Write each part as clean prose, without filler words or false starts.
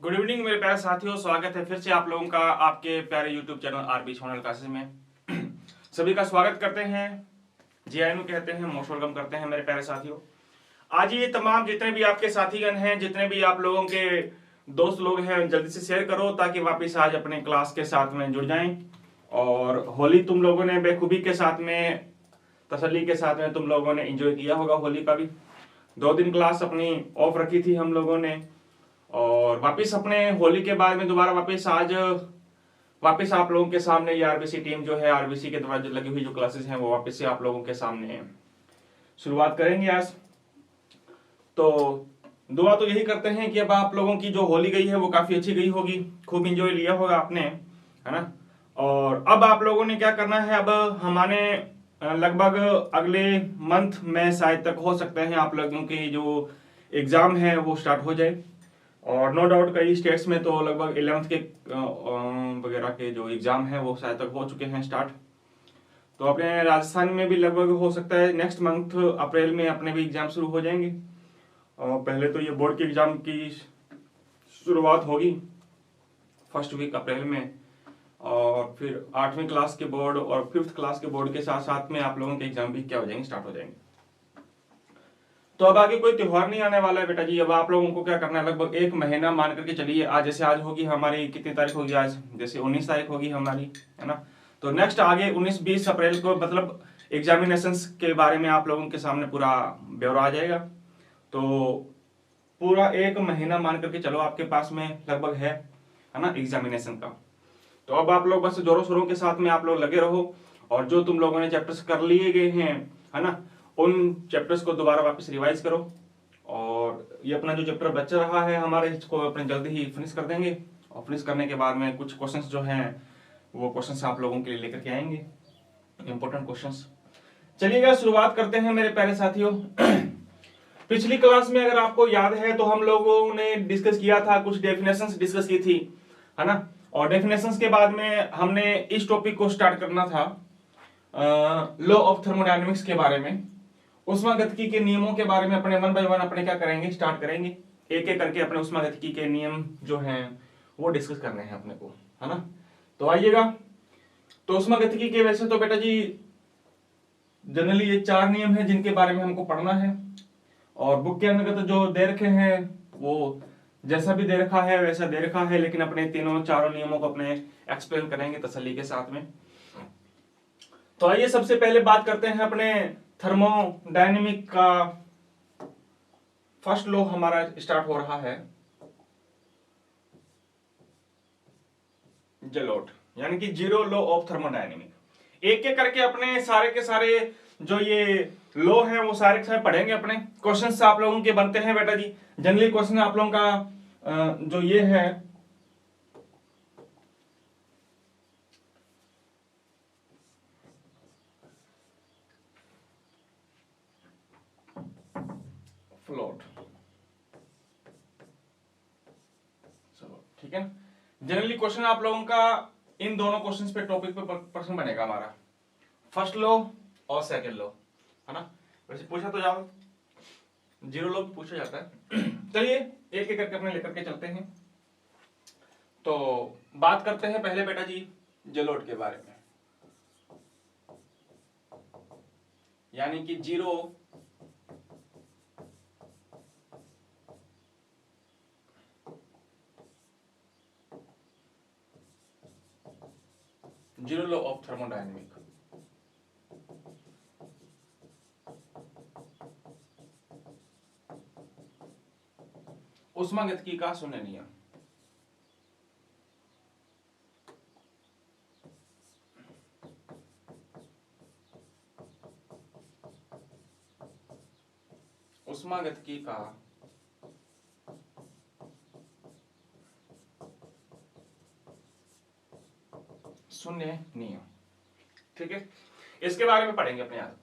Good evening मेरे प्यारे साथियों, स्वागत है फिर से आप लोगों का आपके प्यारे YouTube channel RB online classes में। सभी का स्वागत करते हैं, जीआईएनयू कहते हैं, मोस्ट वेलकम करते हैं मेरे प्यारे साथियों। आज ये तमाम जितने भी आपके साथीगण हैं, जितने भी आप लोगों के दोस्त लोग हैं, जल्दी से शेयर करो ताकि वापिस आज अपने क्लास के साथ में जुड़ जाएं। और होली तुम लोगों ने बेखूबी के साथ में, तसल्ली के साथ में तुम लोगों ने एंजॉय किया होगा। होली का भी 2 दिन क्लास अपनी ऑफ रखी थी हम लोगों ने, और वापस अपने होली के बाद में दोबारा वापस आज वापस आप लोगों के सामने ये आरबीसी टीम जो है, आरबीसी के द्वारा जो लगी हुई जो क्लासेस हैं वो वापस से आप लोगों के सामने शुरुआत करेंगे आज। तो दुआ तो यही करते हैं कि अब आप लोगों की जो होली गई है वो काफी अच्छी गई होगी, खूब इंजॉय लिया होगा आपने, है ना। और अब आप लोगों ने क्या करना है, अब हमारे लगभग अगले मंथ में शायद तक हो सकते हैं आप लोगों के जो एग्जाम है वो स्टार्ट हो जाए। और नो डाउट कई स्टेट्स में तो लगभग 11th के वगैरह के जो एग्जाम है वो शायद तक हो चुके हैं स्टार्ट। तो अपने राजस्थान में भी लगभग हो सकता है नेक्स्ट मंथ अप्रैल में अपने भी एग्जाम शुरू हो जाएंगे। और पहले तो ये बोर्ड के एग्जाम की शुरुआत होगी फर्स्ट वीक अप्रैल में, और फिर 8वीं क्लास के बोर्ड और 5th क्लास के बोर्ड के साथ साथ में आप लोगों के एग्जाम भी क्या हो जाएंगे, स्टार्ट हो जाएंगे। तो अब आगे कोई त्योहार नहीं आने वाला है बेटा जी। अब आप लोगों को क्या करना है, लगभग 1 महीना मान करके चलिए। आज जैसे आज होगी हमारी कितनी तारीख होगी, आज जैसे 19 तारीख होगी हमारी, है ना। तो नेक्स्ट आगे 19-20 अप्रैल को मतलब एग्जामिनेशन के बारे में आप लोगों के सामने पूरा ब्यौरा आ जाएगा। तो पूरा 1 महीना मान करके चलो आपके पास में लगभग है ना एग्जामिनेशन का। तो अब आप लोग बस जोरों शोरों के साथ में आप लोग लगे रहो, और जो तुम लोगों ने चैप्टर्स कर लिए गए हैं, है ना, उन चैप्टर्स को दोबारा वापस रिवाइज करो। और ये अपना जो चैप्टर बच रहा है हमारे, इसको अपने जल्दी ही फिनिश कर देंगे। और फिनिश करने के बाद में कुछ क्वेश्चंस जो हैं वो क्वेश्चंस आप लोगों के लिए लेकर के आएंगे, इंपॉर्टेंट क्वेश्चंस। चलिएगा शुरुआत करते हैं मेरे प्यारे साथियों। पिछली क्लास में अगर आपको याद है तो हम लोगों ने डिस्कस किया था, कुछ डेफिनेशंस डिस्कस की थी, है ना। और डेफिनेशंस के बाद में हमने इस टॉपिक को स्टार्ट करना था लॉ ऑफ थर्मोडायनेमिक्स के बारे में। उष्मागतिकी के नियमों के बारे में अपने 1 बाय 1 अपने क्या करेंगे, स्टार्ट करेंगे, एक एक करके अपने उष्मागतिकी के नियम जो हैं वो डिस्कस करने हैं अपने को, है ना। तो आइएगा। तो उष्मागतिकी के वैसे तो बेटा जी जनरली ये 4 नियम है जिनके बारे में हमको पढ़ना है, और बुक के अंतर्गत जो दे रखे हैं वो जैसा भी दे रखा है वैसा दे रखा है, लेकिन अपने तीनों चारों नियमों को अपने एक्सप्लेन करेंगे तसल्ली के साथ में। तो आइए सबसे पहले बात करते हैं अपने थर्मोडायनेमिक का। फर्स्ट लॉ हमारा स्टार्ट हो रहा है जेलोट, यानी कि जीरो लॉ ऑफ थर्मोडायनेमिक। एक एक करके अपने सारे के सारे जो ये लॉ है वो सारे के सारे पढ़ेंगे। अपने क्वेश्चंस आप लोगों के बनते हैं बेटा जी, जनरली क्वेश्चन आप लोगों का जो ये है फ्लोट, चलो ठीक है। जनरली क्वेश्चन आप लोगों का इन दोनों क्वेश्चंस पे टॉपिक पे प्रश्न बनेगा हमारा, फर्स्ट लॉ और सेकंड लॉ, है ना। वैसे पूछा तो जाओ, जीरो लॉ पूछा जाता है। चलिए एक एक करके अपने लेकर के चलते हैं। तो बात करते हैं पहले बेटा जी जेलोट के बारे में, यानी कि जीरो लॉ ऑफ थर्मोडायनेमिक। उष्मागतिकी का शून्य नियम। उष्मागतिकी का शून्य नियम, ठीक है। इसके बारे में पढ़ेंगे अपने आप।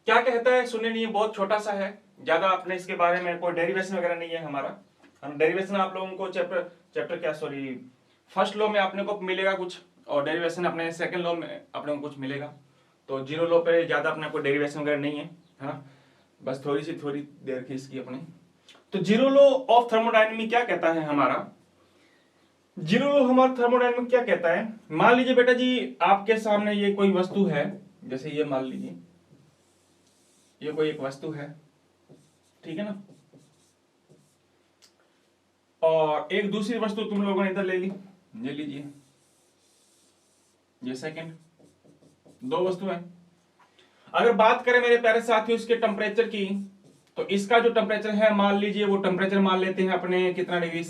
क्या कहता है शून्य नियम, बहुत छोटा सा है, ज्यादा अपने इसके बारे में कोई डेरिवेशन वगैरह नहीं है हमारा। हम डेरिवेशन आप लोगों को चैप्टर क्या सॉरी फर्स्ट लॉ में अपने को मिलेगा कुछ, और डेरिवेशन अपने सेकंड लॉ में अपने को कुछ मिलेगा। तो जीरो लॉ पे ज्यादा अपने को डेरिवेशन वगैरह नहीं है ना, बस थोड़ी देर की इसकी अपनी तो जीरो लॉ ऑफ थर्मोडायनेमिक क्या कहता है हमारा, जीरो लॉ हमारा थर्मोडायनेमिक क्या कहता है, मान लीजिए बेटा जी आपके सामने ये कोई वस्तु है, जैसे ये मान लीजिए ये कोई एक वस्तु है, ठीक है ना, और एक दूसरी वस्तु तुम लोगों ने इधर ले ली, ले लीजिए ये सेकंड, दो वस्तु है। अगर बात करें मेरे प्यारे साथियों इसके टेम्परेचर की, तो इसका जो टेम्परेचर है मान लीजिए वो टेम्परेचर मान लेते हैं अपने कितना डिग्री,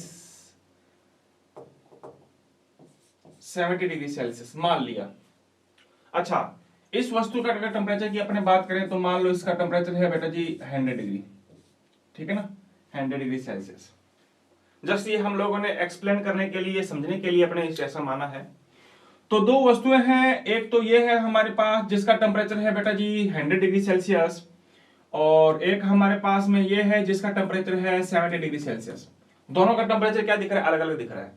70 डिग्री सेल्सियस मान लिया। अच्छा इस वस्तु का अगर टेम्परेचर की अपने बात करें तो मान लो इसका टेम्परेचर है बेटा जी 100 डिग्री, ठीक है ना, 100 डिग्री सेल्सियस। जस्ट ये हम लोगों ने एक्सप्लेन करने के लिए, समझने के लिए अपने इस ऐसा माना है। तो दो वस्तुएं हैं, एक तो ये है हमारे पास जिसका टेम्परेचर है बेटा जी 100 डिग्री सेल्सियस, और एक हमारे पास में ये है जिसका टेम्परेचर है 70 डिग्री सेल्सियस। दोनों का टेम्परेचर क्या दिख रहा है, अलग अलग दिख रहा है।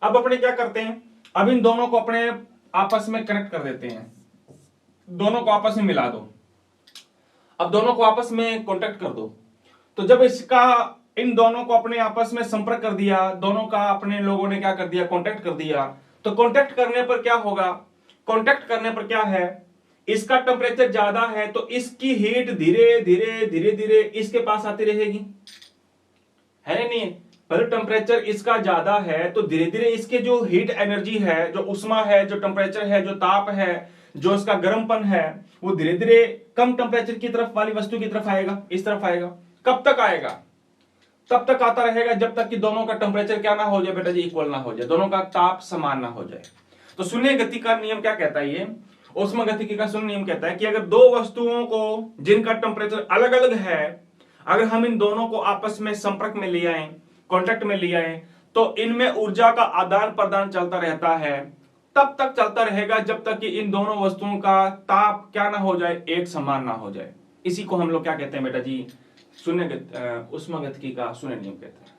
अब अपने क्या करते हैं, अब इन दोनों को अपने आपस में कनेक्ट कर देते हैं, दोनों को आपस में मिला दो। अब दोनों को आपस में कॉन्टेक्ट कर दो। तो जब इसका इन दोनों को अपने आपस में संपर्क कर दिया, दोनों का अपने लोगों ने क्या कर दिया, कांटेक्ट कर दिया, तो कांटेक्ट करने पर क्या होगा, कांटेक्ट करने पर क्या है, इसका टेम्परेचर ज्यादा है तो इसकी हीट धीरे धीरे धीरे धीरे इसके पास आती रहेगी, है नहीं। पर टेम्परेचर इसका ज्यादा है तो धीरे धीरे इसके जो हीट एनर्जी है, जो उष्मा है, जो टेम्परेचर है, जो ताप है, जो इसका गर्मपन है, वो धीरे धीरे कम टेम्परेचर की तरफ वाली वस्तु की तरफ आएगा, इस तरफ आएगा। कब तक आएगा, तब तक आता रहेगा जब तक कि दोनों का टेम्परेचर क्या ना हो जाए बेटा जी, इक्वल ना हो जाए, दोनों का ताप समान ना हो जाए। तो शून्य गति का नियम क्या कहता है, ये उष्मा गतिकी का शून्य नियम कहता है कि अगर दो वस्तुओं को जिनका टेम्परेचर अलग अलग है, अगर हम इन दोनों को आपस में संपर्क में ले आए, कॉन्टेक्ट में ले आए, तो इनमें ऊर्जा का आदान प्रदान चलता रहता है, तब तक चलता रहेगा जब तक कि इन दोनों वस्तुओं का ताप क्या ना हो जाए, एक समान ना हो जाए। इसी को हम लोग क्या कहते हैं बेटा जी, उष्मा गतिकी का शून्य नियम कहते हैं।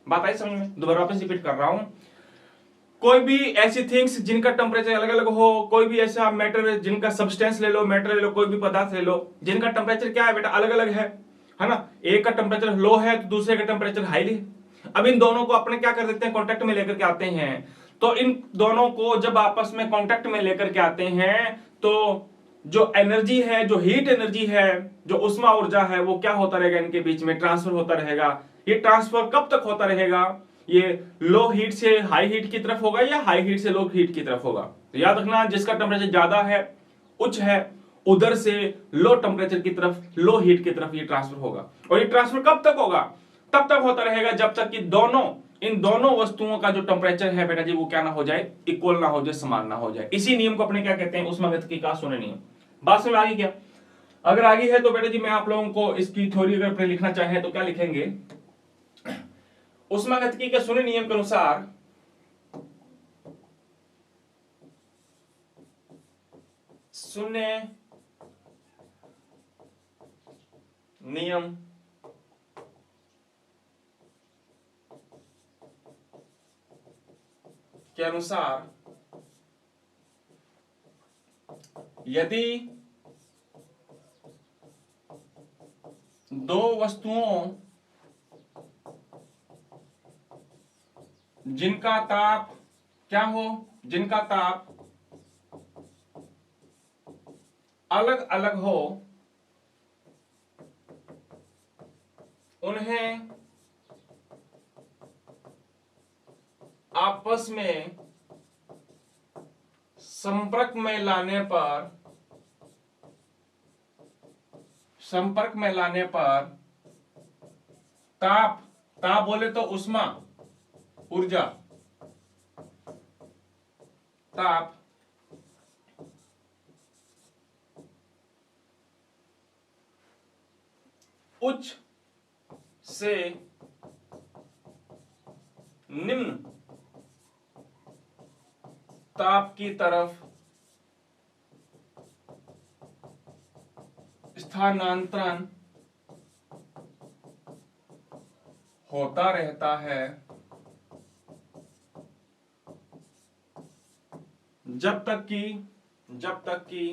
बात आई समझ में, दोबारा वापस रिपीट कर रहा हूं। कोई भी ऐसी थिंग्स जिनका टेम्परेचर अलग अलग हो, कोई भी ऐसा मैटर जिनका सब्सटेंस ले लो, मैटर ले लो, कोई भी पदार्थ ले लो जिनका टेम्परेचर क्या है बेटा, अलग अलग है ना, एक का टेम्परेचर लो है तो दूसरे का टेम्परेचर हाई है। अब इन दोनों को अपने क्या कर देते हैं, कॉन्टेक्ट में लेकर के आते हैं। तो इन दोनों को जब आपस में कॉन्टेक्ट में लेकर के आते हैं तो जो एनर्जी है, जो हीट एनर्जी है, जो उष्मा ऊर्जा है, वो क्या होता रहेगा, इनके बीच में ट्रांसफर होता रहेगा। ये ट्रांसफर कब तक होता रहेगा, ये लो हीट से हाई हीट की तरफ होगा या हाई हीट से लो हीट की तरफ होगा। तो याद रखना, जिसका टेम्परेचर ज्यादा है, उच्च है, उधर से लो टेम्परेचर की तरफ, लो हीट की तरफ ये ट्रांसफर होगा। और ये ट्रांसफर कब तक होगा, तब तक होता रहेगा जब तक कि इन दोनों वस्तुओं का जो टेम्परेचर है बेटा जी वो क्या ना हो जाए, इक्वल ना हो जाए, समान ना हो जाए। इसी नियम को अपने क्या कहते हैं, उष्मागतिकी का शून्य नियम। बात समझ आ गई क्या? अगर आगे है तो बेटा जी मैं आप लोगों को इसकी थ्योरी अगर अपने लिखना चाहे तो क्या लिखेंगे, उष्मागतिकी के शून्य नियम के अनुसार शून्य नियम के अनुसार यदि दो वस्तुओं जिनका ताप क्या हो, जिनका ताप अलग अलग हो, उन्हें आपस में संपर्क में लाने पर ताप बोले तो उष्मा ऊर्जा, ताप उच्च से निम्न ताप की तरफ स्थानांतरण होता रहता है जब तक कि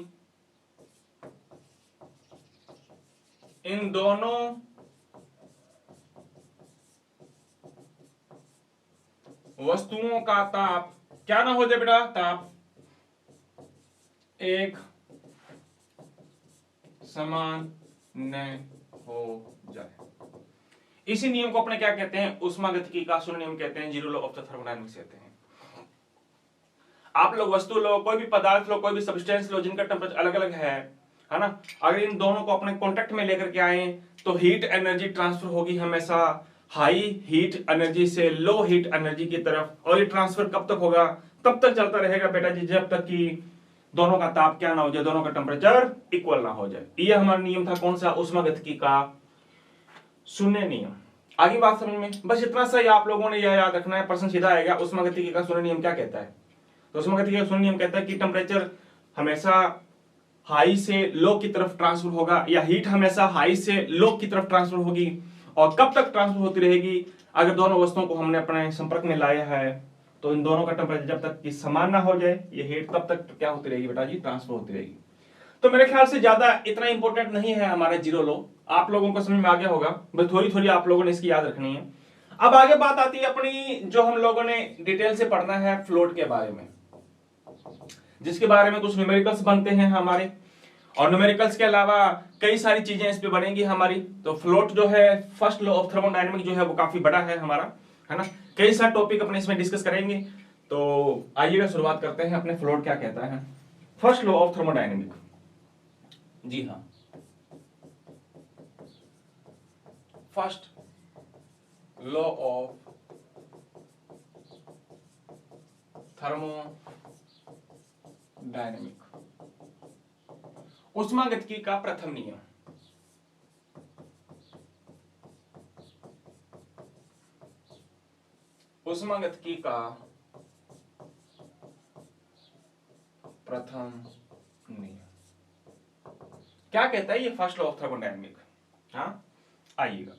इन दोनों वस्तुओं का ताप क्या ना हो जाए बेटा, ताप एक समान न हो जाए। इसी नियम को अपने क्या कहते हैं, ऊष्मागतिकी का शून्य नियम कहते हैं, zero law of the thermodynamics कहते हैं। आप लोग वस्तु लो, कोई भी पदार्थ लो, कोई भी सब्सटेंस लो जिनका टेम्परेचर अलग अलग है ना, अगर इन दोनों को अपने कॉन्टेक्ट में लेकर के आए तो हीट एनर्जी ट्रांसफर होगी हमेशा हाई हीट एनर्जी से लो हीट एनर्जी की तरफ, और ये ट्रांसफर कब तक होगा, तब तक चलता रहेगा बेटा जी जब तक कि दोनों का ताप क्या ना हो जाए, दोनों का टेम्परेचर इक्वल ना हो जाए। ये हमारा नियम था, कौन सा, ऊष्मागतिकी का शून्य नियम। आगे बात समझ में, बस इतना सा ही आप लोगों ने यह याद रखना है, प्रश्न सीधा आएगा, ऊष्मागतिकी का शून्य नियम क्या कहता है। तो ऊष्मागतिकी का शून्य नियम कहता है कि टेम्परेचर हमेशा हाई से लो की तरफ ट्रांसफर होगा, या हीट हमेशा हाई से लो की तरफ ट्रांसफर होगी, और कब तक ट्रांसफर होती रहेगी, अगर दोनों वस्तुओं को हमने अपने संपर्क में लाया है तो इन दोनों का टेम्परेचर जब तक कि समान ना हो जाए, ये हीट तब तक क्या होती रहेगी बेटा जी, ट्रांसफर होती रहेगी। तो मेरे ख्याल से ज्यादा इतना इंपॉर्टेंट नहीं है हमारा जीरो लॉ, आप लोगों को समझ में आ गया होगा, बस थोड़ी थोड़ी आप लोगों ने इसकी याद रखनी है। अब आगे बात आती है अपनी, जो हम लोगों ने डिटेल से पढ़ना है फ्लोट के बारे में, जिसके बारे में कुछ न्यूमेरिकल्स बनते हैं हमारे, और न्यूमेरिकल्स के अलावा कई सारी चीजें इस पे बनेंगी हमारी। तो फ्लोट जो है, फर्स्ट लॉ ऑफ थर्मोडायनामिक्स जो है वो काफी बड़ा है हमारा, है ना, कई सारे टॉपिक अपने इसमें डिस्कस करेंगे। तो आइएगा शुरुआत करते हैं अपने फ्लोट क्या कहता है, फर्स्ट लॉ ऑफ थर्मोडायनामिक। जी हाँ, फर्स्ट लॉ ऑफ थर्मोडायनामिक, ऊष्मागतिकी का प्रथम नियम। ऊष्मागतिकी का प्रथम नियम क्या कहता है, ये फर्स्ट लॉ ऑफ थर्मोडायनामिक। हाँ आइएगा,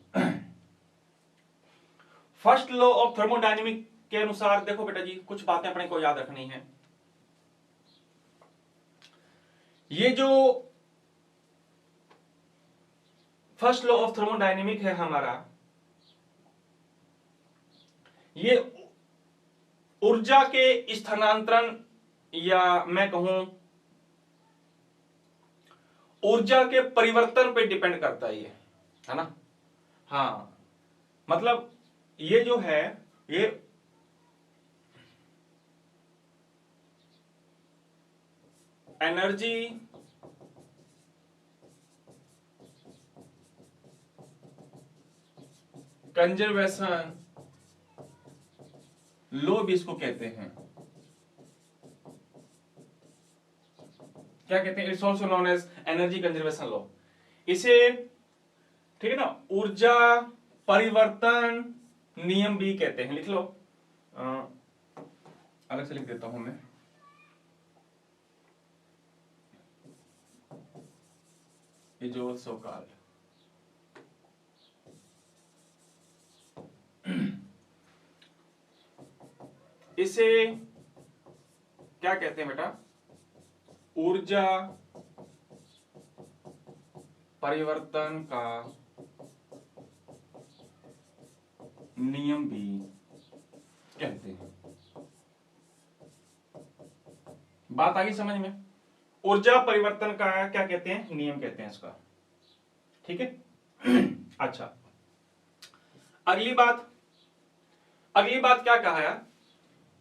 फर्स्ट लॉ ऑफ थर्मोडायनामिक के अनुसार देखो बेटा जी, कुछ बातें अपने को याद रखनी है। ये जो फर्स्ट लॉ ऑफ थर्मोडायनामिक है हमारा, ये ऊर्जा के स्थानांतरण, या मैं कहूं ऊर्जा के परिवर्तन पे डिपेंड करता है ये, है ना। हाँ मतलब ये जो है, ये एनर्जी कंजर्वेशन लॉ भी इसको कहते हैं, क्या कहते हैं, it's also known as energy conservation law. इसे ठीक है ना, ऊर्जा परिवर्तन नियम भी कहते हैं, लिख लो, अलग से लिख देता हूं मैं, इज ऑल्सो कॉल्ड इसे क्या कहते हैं बेटा, ऊर्जा परिवर्तन का नियम भी कहते हैं। बात आ गई समझ में, ऊर्जा परिवर्तन का क्या कहते हैं, नियम कहते हैं इसका, ठीक है। अच्छा, अगली बात क्या कहा है,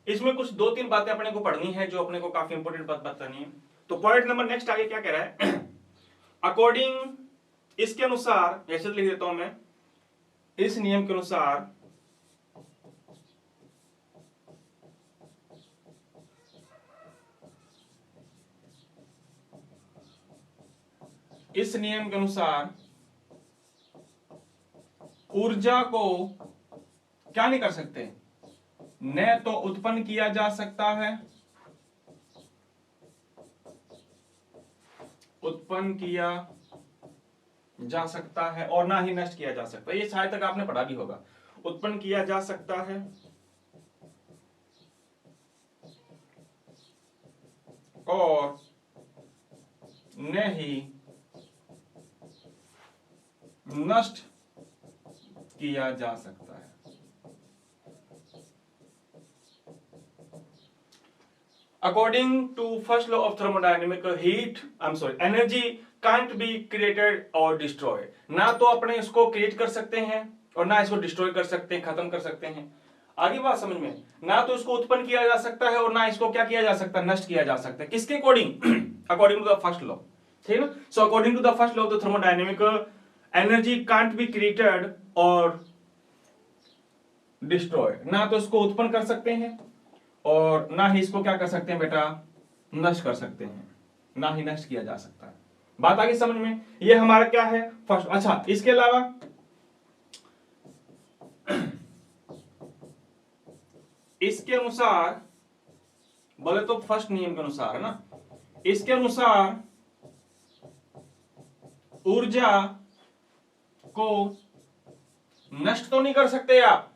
इसमें कुछ दो तीन बातें अपने को पढ़नी है जो अपने को काफी इंपॉर्टेंट बात बतानी है। तो पॉइंट नंबर नेक्स्ट आगे क्या कह रहा है, अकॉर्डिंग, इसके अनुसार, ऐसे लिख देता हूं मैं, इस नियम के अनुसार ऊर्जा को क्या नहीं कर सकते, न तो उत्पन्न किया जा सकता है, और ना ही नष्ट किया जा सकता है। ये शायद तक आपने पढ़ा भी होगा, उत्पन्न किया जा सकता है और न ही नष्ट किया जा सकता है। According to first law of thermodynamic energy can't be created और डिस्ट्रॉय। ना तो अपने इसको क्रिएट कर सकते हैं और ना इसको डिस्ट्रॉय कर सकते हैं, खत्म कर सकते हैं। आगे बात समझ में, ना तो इसको उत्पन्न किया जा सकता है और ना इसको क्या किया जा सकता है, नष्ट किया जा सकता है। किसके according? According to the first law, ठीक है ना। So according to the first law of the thermodynamic energy can't be created और डिस्ट्रॉय। ना तो इसको उत्पन्न कर सकते हैं और ना ही इसको क्या कर सकते हैं बेटा, नष्ट कर सकते हैं, ना ही नष्ट किया जा सकता है। बात आगे समझ में, ये हमारा क्या है फर्स्ट। अच्छा, इसके अलावा इसके अनुसार बोले तो फर्स्ट नियम के अनुसार है ना, इसके अनुसार ऊर्जा को नष्ट तो नहीं कर सकते आप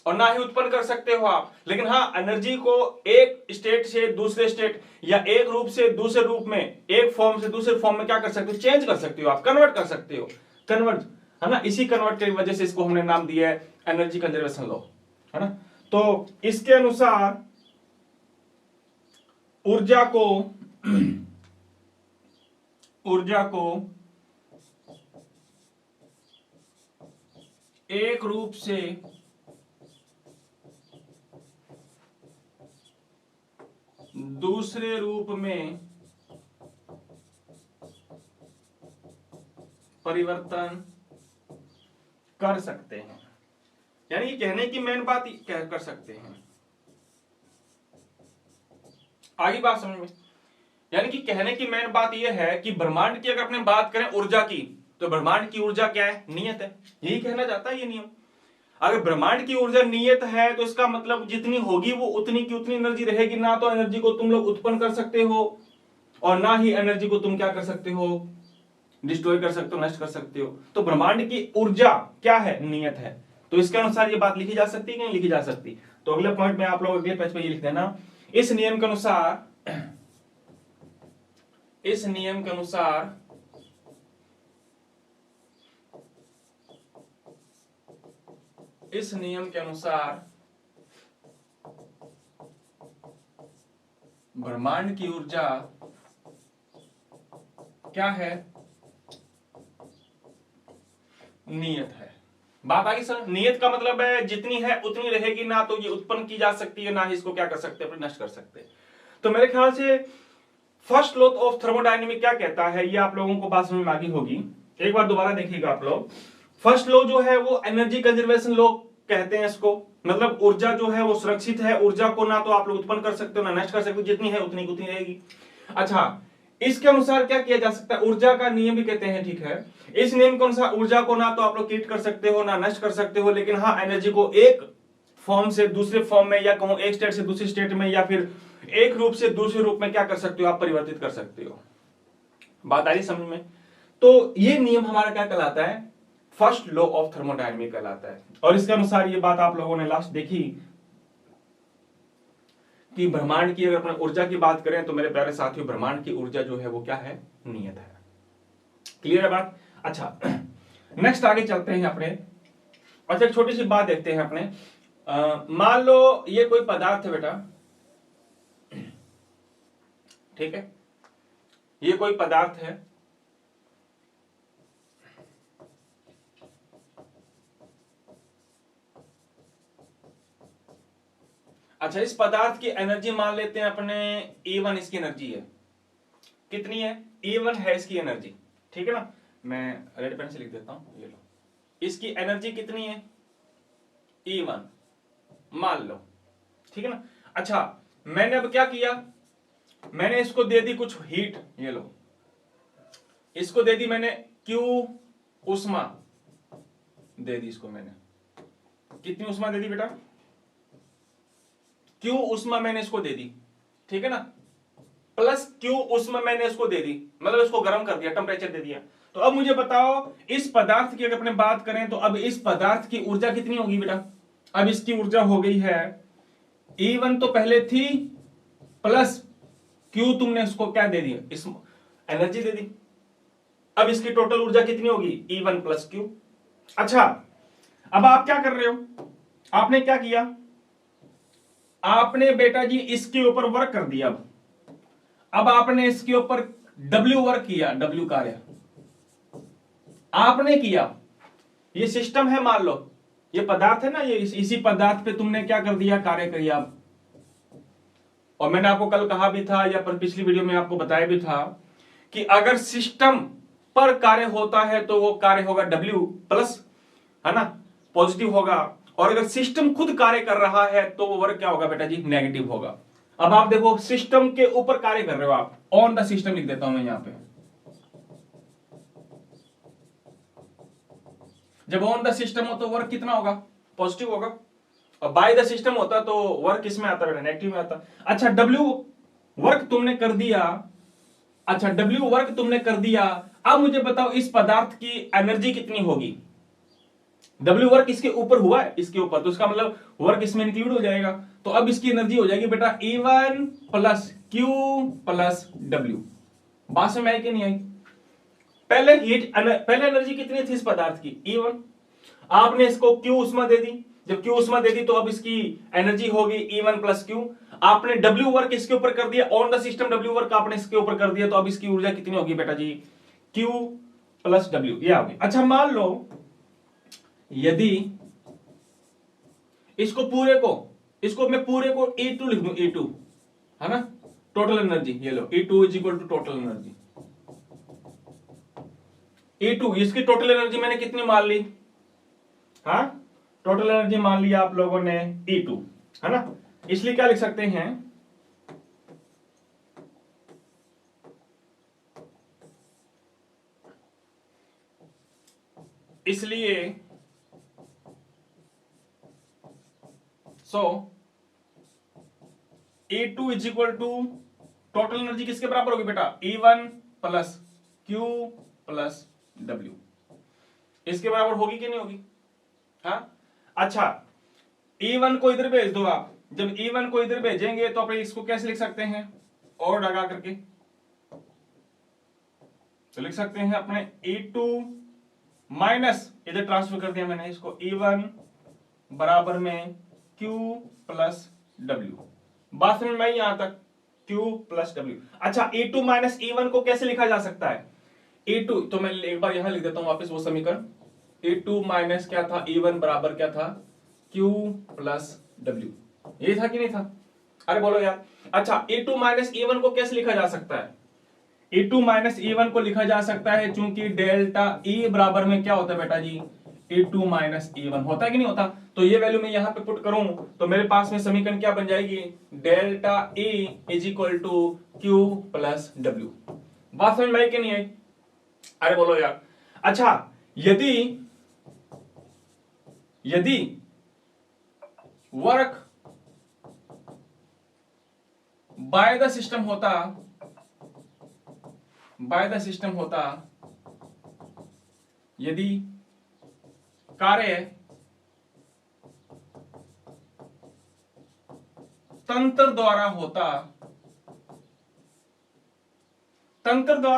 और ना ही उत्पन्न कर सकते हो आप, लेकिन हाँ एनर्जी को एक स्टेट से दूसरे स्टेट या एक रूप से दूसरे रूप में, एक फॉर्म से दूसरे फॉर्म में क्या कर सकते हो, चेंज कर सकते हो आप, कन्वर्ट कर सकते हो। कन्वर्ट है ना, इसी कन्वर्ट की वजह से इसको हमने नाम दिया है एनर्जी कंजर्वेशन लॉ, है ना। तो इसके अनुसार ऊर्जा को एक रूप से दूसरे रूप में परिवर्तन कर सकते हैं। यानी कहने की मेन बात कह कर सकते हैं। आगे बात समझ में, यानी कि कहने की मेन बात यह है कि ब्रह्मांड की अगर अपने बात करें ऊर्जा की, तो ब्रह्मांड की ऊर्जा क्या है, नियत है। यही कहना चाहता है ये नियम। अगर ब्रह्मांड की ऊर्जा नियत है तो इसका मतलब जितनी होगी वो उतनी की उतनी एनर्जी रहेगी। ना तो एनर्जी को तुम लोग उत्पन्न कर सकते हो और ना ही एनर्जी को तुम क्या कर सकते हो, डिस्ट्रॉय कर सकते हो, नष्ट कर सकते हो। तो ब्रह्मांड की ऊर्जा क्या है, नियत है। तो इसके अनुसार ये बात लिखी जा सकती है कि नहीं लिखी जा सकती। तो अगले पॉइंट में आप लोग अगले पेज पे ये लिख देना, इस नियम के अनुसार ब्रह्मांड की ऊर्जा क्या है, नियत है। बात आगे सर, नियत का मतलब है जितनी है उतनी रहेगी। ना तो ये उत्पन्न की जा सकती है, ना ही इसको क्या कर सकते हैं, नष्ट कर सकते हैं। तो मेरे ख्याल से फर्स्ट लॉ ऑफ थर्मोडायनेमिक क्या कहता है, ये आप लोगों को बात समझ में आ गई होगी। एक बार दोबारा देखिएगा आप लोग। फर्स्ट लॉ जो है वो एनर्जी कंजर्वेशन लॉ कहते हैं इसको। मतलब ऊर्जा जो है वो सुरक्षित है। ऊर्जा को ना तो आप लोग उत्पन्न कर सकते हो ना नष्ट कर सकते हो, जितनी है उतनी उतनी रहेगी। अच्छा, इसके अनुसार क्या किया जा सकता है, ऊर्जा का नियम भी कहते हैं, ठीक है। इस नियम के अनुसार ऊर्जा को ना तो आप लोग क्रिएट कर सकते हो ना नष्ट कर सकते हो, लेकिन हाँ एनर्जी को एक फॉर्म से दूसरे फॉर्म में, या कहूं एक स्टेट से दूसरे स्टेट में, या फिर एक रूप से दूसरे रूप में क्या कर सकते हो, आप परिवर्तित कर सकते हो। बात आ रही समझ में। तो ये नियम हमारा क्या कहलाता है, फर्स्ट लॉ ऑफ थर्मोडायनेमिक कहलाता है। और इसके अनुसार ये बात आप लोगों ने लास्ट देखी कि ब्रह्मांड की अगर अपने ऊर्जा की बात करें तो मेरे प्यारे साथियों, ब्रह्मांड की ऊर्जा जो है वो क्या है, नियत है। क्लियर है बात। अच्छा, नेक्स्ट आगे चलते हैं अपने। अच्छा, एक छोटी सी बात देखते हैं अपने। मान लो ये कोई पदार्थ है बेटा, ठीक है, ये कोई पदार्थ है। अच्छा, इस पदार्थ की एनर्जी मान लेते हैं अपने E1 इसकी एनर्जी है। कितनी है, E1 है इसकी एनर्जी, ठीक है ना। मैं रेड पेन से लिख देता हूं, ये लो। इसकी एनर्जी कितनी है, E1 मान लो, ठीक है ना। अच्छा, मैंने अब क्या किया, मैंने इसको दे दी कुछ हीट, ये लो, इसको दे दी मैंने Q उष्मा दे दी इसको मैंने। कितनी उष्मा दे दी बेटा, Q उष्मा मैंने इसको दे दी, ठीक है ना, प्लस Q उष्मा मैंने इसको दे दी, मतलब इसको गर्म कर दिया, टेम्परेचर दे दिया। तो अब मुझे बताओ, इस पदार्थ की अगर अपने बात करें तो अब इस पदार्थ की ऊर्जा कितनी होगी बेटा। अब इसकी ऊर्जा हो गई है E1 तो पहले थी, प्लस Q तुमने इसको क्या दे दिया, इस एनर्जी दे दी। अब इसकी टोटल ऊर्जा कितनी होगी, E1 प्लस Q। अच्छा, अब आप क्या कर रहे हो, आपने क्या किया, आपने बेटा जी इसके ऊपर वर्क कर दिया। अब आपने इसके ऊपर डब्ल्यू वर्क किया, डब्ल्यू कार्य आपने किया। ये सिस्टम है, मान लो ये पदार्थ है ना, ये इसी पदार्थ पे तुमने क्या कर दिया, कार्य किया। और मैंने आपको कल कहा भी था या पर पिछली वीडियो में आपको बताया भी था कि अगर सिस्टम पर कार्य होता है तो वो कार्य होगा W प्लस, है ना, पॉजिटिव होगा। और अगर सिस्टम खुद कार्य कर रहा है तो वो वर्क क्या होगा बेटा जी, नेगेटिव होगा। अब आप देखो सिस्टम के ऊपर कार्य कर रहे हो आप, ऑन द सिस्टम लिख देता हूं मैं यहां पे। जब ऑन द सिस्टम हो तो वर्क कितना होगा, पॉजिटिव होगा। और बाय द सिस्टम होता तो वर्क किसमें आता बेटा, नेगेटिव में आता। अच्छा W वर्क तुमने कर दिया, अच्छा W वर्क तुमने कर दिया। अब मुझे बताओ इस पदार्थ की एनर्जी कितनी होगी। W वर्क इसके ऊपर हुआ है, इसके ऊपर, तो इसका मतलब वर्क इसमें इंक्लूड हो जाएगा। तो अब इसकी एनर्जी हो जाएगी बेटा E1 plus Q plus W। बात समझ आई कि नहीं आई। पहले एनर्जी कितनी थी इस पदार्थ की, E1। आपने इसको Q उष्मा दे दी, जब Q उष्मा दे दी तो अब इसकी एनर्जी होगी E1 प्लस Q। आपने W वर्क इसके ऊपर कर दिया, on the system W work आपने इसके ऊपर कर दिया, तो अब इसकी ऊर्जा कितनी होगी बेटा जी, Q प्लस W, ये आ गई। अच्छा मान लो यदि इसको मैं पूरे को E2 लिख दूं, E2 है ना, टोटल एनर्जी, ये लो E2 is equal to total energy. E2 इसकी टोटल एनर्जी मैंने कितनी मान ली, हाँ टोटल एनर्जी मान लिया आप लोगों ने E2, है ना। इसलिए क्या लिख सकते हैं, इसलिए so E2 is equal to total energy किसके बराबर होगी बेटा, E1 plus Q plus W। इसके बराबर होगी कि नहीं होगी, हाँ। अच्छा E1 को इधर भेज दो आप, जब E1 को इधर भेजेंगे तो अपने इसको कैसे लिख सकते हैं, और लगा करके तो लिख सकते हैं अपने E2 माइनस, इधर ट्रांसफर कर दिया मैंने इसको, E1 बराबर में Q प्लस W। बात समझ में आई यहां तक, Q प्लस W। अच्छा E2 माइनस E1 को कैसे लिखा जा सकता है, E2 तो मैं एक बार यहां लिख देता हूं वापस वो समीकरण। E2 माइनस क्या था, E1 बराबर क्या था, Q प्लस W। ये था कि नहीं था, अरे बोलो यार। अच्छा E2 माइनस E1 को कैसे लिखा जा सकता है, E2 माइनस E1 को लिखा जा सकता है चूंकि डेल्टा E बराबर में क्या होता है बेटा जी, E2 माइनस E1 होता है कि नहीं होता। तो ये वैल्यू मैं यहां पे पुट करूं तो मेरे पास में समीकरण क्या बन जाएगी, delta E is equal to Q plus W। बात समझ में आई कि नहीं आई, अरे बोलो यार। अच्छा यदि यदि वर्क बाय द सिस्टम होता, यदि कार्य तंत्र द्वारा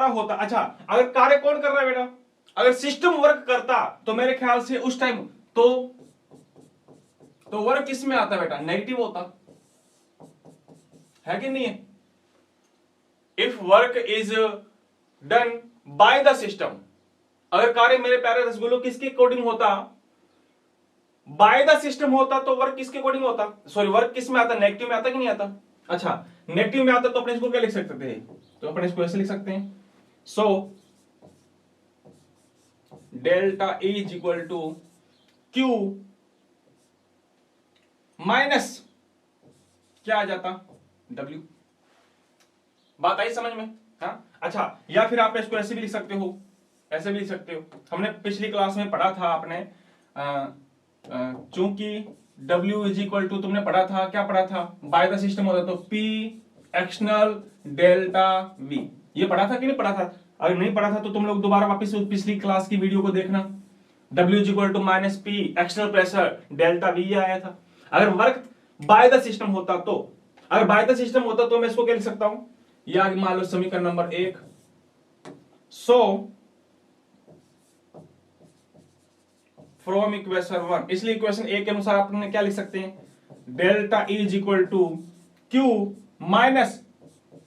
होता, अच्छा अगर कार्य कौन कर रहा है बेटा, अगर सिस्टम वर्क करता तो मेरे ख्याल से उस टाइम तो वर्क किस में आता बेटा, नेगेटिव होता है कि नहीं है। If work is done by the system, अगर कार्य मेरे प्यारे रसगुल्लो किसके अकॉर्डिंग होता, बाय द सिस्टम होता तो वर्क किसके अकॉर्डिंग होता, सॉरी वर्क किस में आता, नेगेटिव में आता कि नहीं आता। अच्छा नेगेटिव में आता तो अपने इसको क्या लिख सकते थे, तो अपने इसको ऐसे लिख सकते हैं, so delta E is equal to Q minus क्या आ जाता, W। बात आई समझ में, हाँ। अच्छा या फिर आप इसको ऐसे भी लिख सकते हो, ऐसे भी लिख सकते हो, हमने पिछली क्लास में पढ़ा था आपने चूंकि W इज इक्वल टू, तुमने पढ़ा था, क्या पढ़ा था, बाय द सिस्टम होता तो P एक्सटर्नल डेल्टा V, ये पढ़ा था कि नहीं पढ़ा था। अगर नहीं पढ़ा था तो तुम लोग दोबारा वापस पिछली क्लास की वीडियो को देखना। W is equal to minus P external pressure delta V, ये आया था। अगर वर्क बाय द सिस्टम होता तो, अगर बाय द सिस्टम होता तो मैं इसको क्या लिख सकता हूं, या मान लो समीकरण नंबर 1, सो फ्रॉम इक्वेशन 1, इसलिए इक्वेशन 1 के अनुसार आपने क्या लिख सकते हैं, delta E is equal to Q minus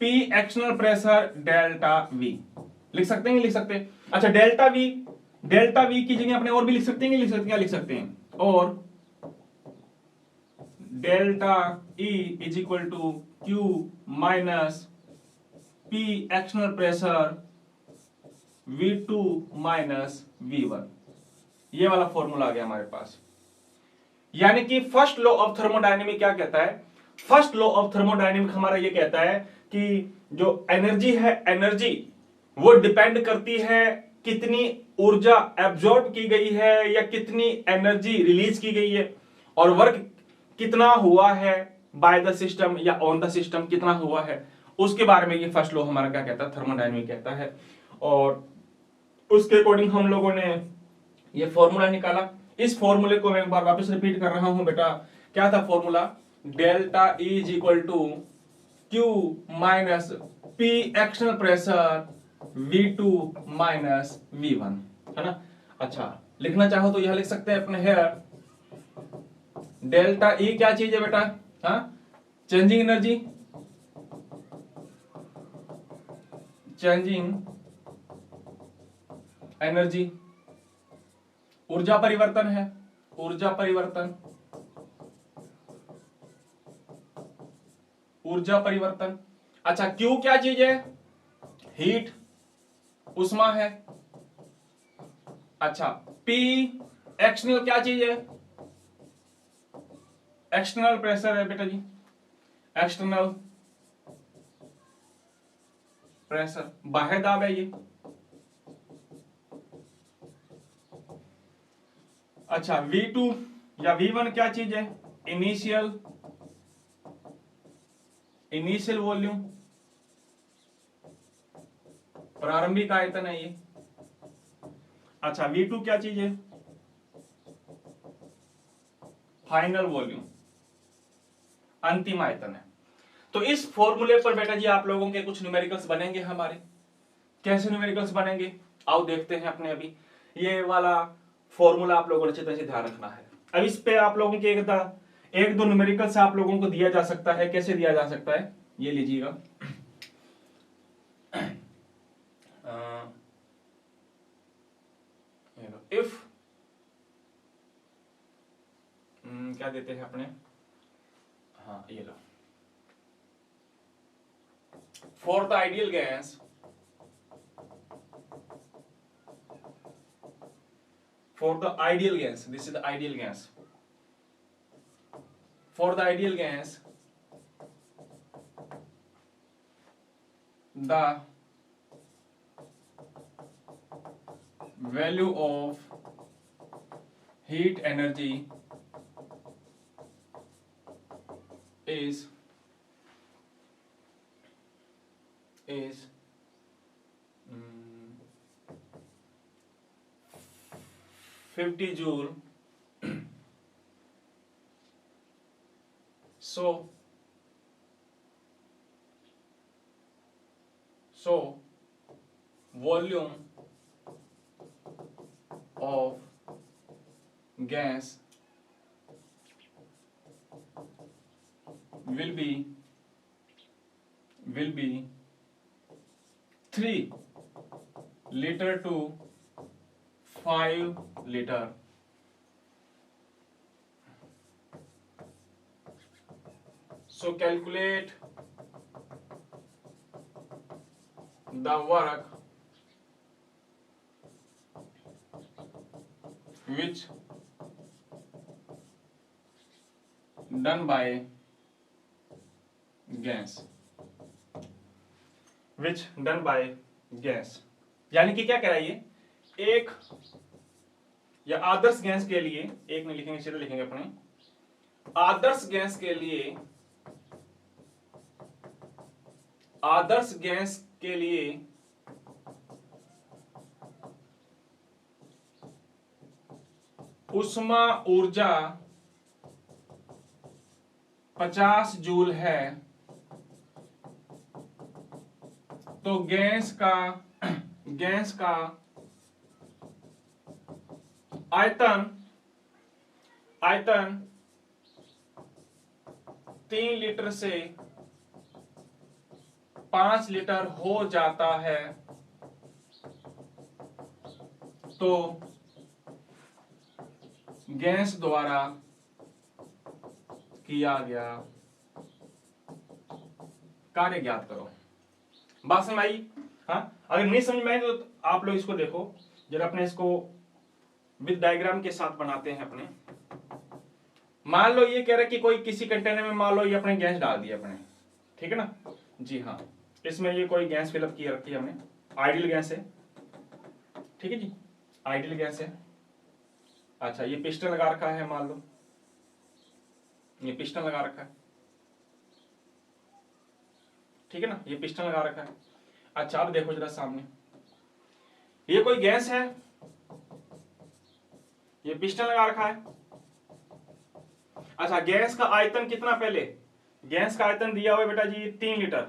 P external pressure delta V. लिख सकते हैं, लिख सकते हैं। अच्छा, डेल्टा वी की जगह अपने और भी लिख सकते हैं, लिख सकते हैं, क्या लिख सकते हैं, और delta E is equal to Q minus P external pressure V2 minus V1। ये वाला फॉर्मूला आ गया हमारे पास। यानी कि फर्स्ट लॉ ऑफ थर्मोडायनेमिक क्या कहता है? फर्स्ट लॉ ऑफ थर्मोडायनेमिक हमारा ये कहता है कि जो एनर्जी है, एनर्जी वो डिपेंड करती है कितनी ऊर्जा एब्जॉर्ब की गई है या कितनी एनर्जी रिलीज की गई है, और वर्क कितना हुआ है बाय द सिस्टम या ऑन द सिस्टम कितना हुआ है, उसके बारे में ये फर्स्ट लॉ हमारा क्या कहता है, थर्मोडायनेमिक कहता है। और उसके अकॉर्डिंग हम लोगों ने ये फॉर्मूला निकाला। इस फॉर्मूले को मैं एक बार वापस रिपीट कर रहा हूं बेटा। क्या था formula? Delta E is equal to Q minus P external pressure V2 minus V1, है ना। अच्छा, लिखना चाहो तो यह लिख सकते हैं अपने हेयर। डेल्टा ई क्या चीज है बेटा? हाँ, चेंजिंग एनर्जी, चेंजिंग एनर्जी, ऊर्जा परिवर्तन है, ऊर्जा परिवर्तन, ऊर्जा परिवर्तन। अच्छा, क्यू क्या चीज है? हीट, उष्मा है। अच्छा, पी एक्सटर्नल क्या चीज है? एक्सटर्नल प्रेशर है बेटा जी, एक्सटर्नल प्रेशर, बाह्य दाब है ये। अच्छा, V2 या V1 क्या चीज है? इनिशियल वॉल्यूम, प्रारंभिक आयतन है ये। अच्छा, V2 क्या चीज है? फाइनल वॉल्यूम, अंतिम आयतन है। तो इस फॉर्मूले पर बेटा जी आप लोगों के कुछ न्यूमेरिकल्स बनेंगे हमारे। कैसे न्यूमेरिकल्स बनेंगे आओ देखते हैं अपने। अभी ये वाला फॉर्मूला आप लोगों ने अच्छी तरह से ध्यान रखना है। अब इस पे आप लोगों के एक दो न्यूमेरिकल्स आप लोगों को दिया जा सकता है। कैसे दिया जा सकता है ये लीजिएगा। इफ क्या देते हैं अपने, हाँ ये लो, for the ideal gas, for the ideal gas, this is the ideal gas, for the ideal gas the value of heat energy is 50 joule, so volume of gas will be 3 liter to 5 liter. So calculate the work which done by gas, यानी कि क्या कह रहा है ये, एक या आदर्श gas के लिए, एक नहीं लिखेंगे सीधे लिखेंगे अपने, आदर्श गैस के लिए उष्मा ऊर्जा 50 जूल है, तो गैस का आयतन 3 लीटर से 5 लीटर हो जाता है तो गैस द्वारा किया गया कार्य ज्ञात करो। बात समझ आई? हाँ, अगर नहीं समझ में आई तो आप लोग इसको देखो जरा, अपने इसको विद डायग्राम के साथ बनाते हैं अपने। मान लो ये कह रहा है कि कोई किसी कंटेनर में मान लो ये अपने गैस डाल दिया अपने, ठीक है ना जी। हाँ, इसमें ये कोई गैस फिलअप की रखी है हमने, आइडियल गैस है, ठीक है जी, आइडियल गैस है। अच्छा, ये पिस्टन लगा रखा है, मान लो ये पिस्टन लगा रखा है, ठीक है ना, ये पिस्टन लगा रखा है। अच्छा, अब देखो जरा सामने, ये कोई गैस है, ये पिस्टन लगा रखा है। अच्छा, गैस का आयतन कितना, पहले गैस का आयतन दिया हुआ है बेटा जी 3 लीटर,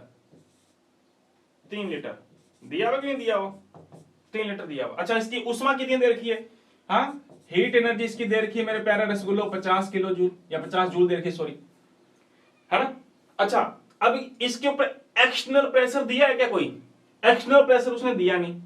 3 लीटर दिया हुआ कि नहीं दिया हुआ, 3 लीटर दिया हुआ। अच्छा, इसकी उष्मा कितनी दे रखी है, हाँ, हीट एनर्जी इसकी दे रखी है मेरे प्यारे रसगुल्लो 50 किलो जूल या 50 जूल दे रखी है, सॉरी, है ना। अच्छा, अब इसके ऊपर एक्सटर्नल प्रेशर दिया है क्या, कोई एक्सटर्नल प्रेशर उसने दिया नहीं,